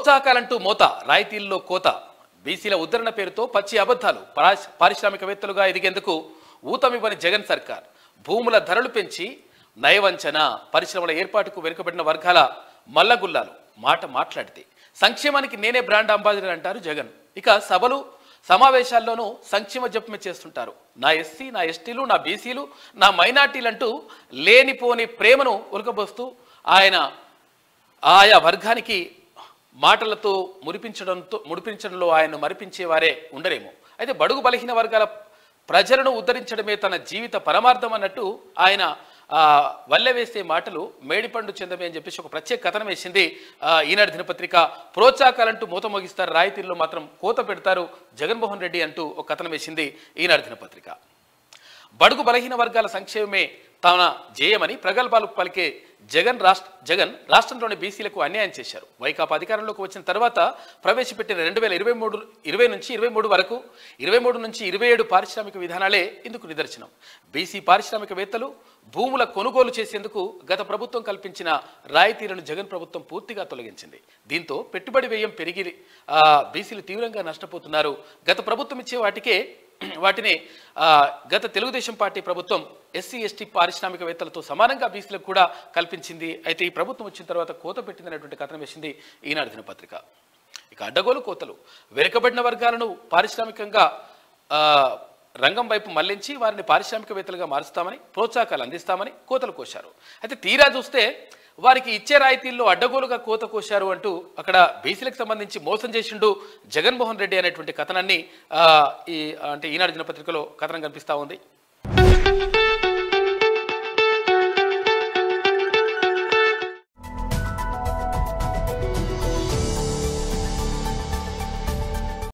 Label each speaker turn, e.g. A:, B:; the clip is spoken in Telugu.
A: ప్రోత్సాహకాలంటూ మోత, రాయితీల్లో కోత, బీసీల ఉద్ధరణ పేరుతో పచ్చి అబద్ధాలు, పారిశ్రామికవేత్తలుగా ఎదిగేందుకు ఊతమివ్వని జగన్ సర్కార్, భూముల ధరలు పెంచి నయవంచన, పరిశ్రమల ఏర్పాటుకు వెనుకబడిన వర్గాల మల్లగుల్లాలు, మాట్లాడితే సంక్షేమానికి నేనే బ్రాండ్ అంబాసిడర్ అంటారు జగన్. ఇక సభలు సమావేశాల్లోనూ సంక్షేమ జపమే చేస్తుంటారు. నా ఎస్సీ, నా ఎస్టీలు, నా బీసీలు, నా మైనార్టీలంటూ లేనిపోని ప్రేమను ఉలకబోస్తూ ఆయన ఆయా వర్గానికి మాటలతో ముడిపించడంలో ఆయన మరిపించేవారే ఉండరేమో. అయితే బడుగు బలహీన వర్గాల ప్రజలను ఉద్ధరించడమే తన జీవిత పరమార్థం అన్నట్టు ఆయన వల్లెవేసే మాటలు మేడిపండు చెందమే అని చెప్పేసి ఒక ప్రత్యేక కథనం వేసింది ఈనాడు దినపత్రిక. ప్రోత్సాహకాలంటూ మూత మోగిస్తారు, రాయితీల్లో మాత్రం కోత పెడతారు జగన్మోహన్ రెడ్డి అంటూ ఒక కథనం వేసింది ఈనాడు దినపత్రిక. బడుగు బలహీన వర్గాల సంక్షేమమే తన జేయమని ప్రగల్భాలు పలికే జగన్ రాష్ట్రంలోని బీసీలకు అన్యాయం చేశారు. వైకాపా అధికారంలోకి వచ్చిన తర్వాత ప్రవేశపెట్టిన 2020 నుంచి 23 వరకు 23 నుంచి 27 పారిశ్రామిక విధానాలే ఇందుకు నిదర్శనం. బీసీ పారిశ్రామికవేత్తలు భూముల కొనుగోలు చేసేందుకు గత ప్రభుత్వం కల్పించిన రాయితీలను జగన్ ప్రభుత్వం పూర్తిగా తొలగించింది. దీంతో పెట్టుబడి వ్యయం పెరిగి బీసీలు తీవ్రంగా నష్టపోతున్నారు. గత ప్రభుత్వం ఇచ్చే వాటిని గత తెలుగుదేశం పార్టీ ప్రభుత్వం ఎస్సీ ఎస్టీ పారిశ్రామికవేత్తలతో సమానంగా బీసీలకు కూడా కల్పించింది. అయితే ఈ ప్రభుత్వం వచ్చిన తర్వాత కోత పెట్టిందనేటువంటి కథనం వేసింది ఈనాడు దినపత్రిక. ఇక అడ్డగోలు కోతలు, వెనుకబడిన వర్గాలను పారిశ్రామికంగా రంగం వైపు మళ్లించి వారిని పారిశ్రామికవేత్తలుగా మారుస్తామని, ప్రోత్సాహకాలు అందిస్తామని కోతలు కోశారు. అయితే తీరా చూస్తే వారికి ఇచ్చే రాయితీల్లో అడ్డగోలుగా కోత కోశారు అంటూ అక్కడ బీసీలకు సంబంధించి మోసం చేసిండు జగన్మోహన్ రెడ్డి అనేటువంటి కథనాన్ని ఈనాడు దినపత్రికలో కథనం కనిపిస్తూ ఉంది.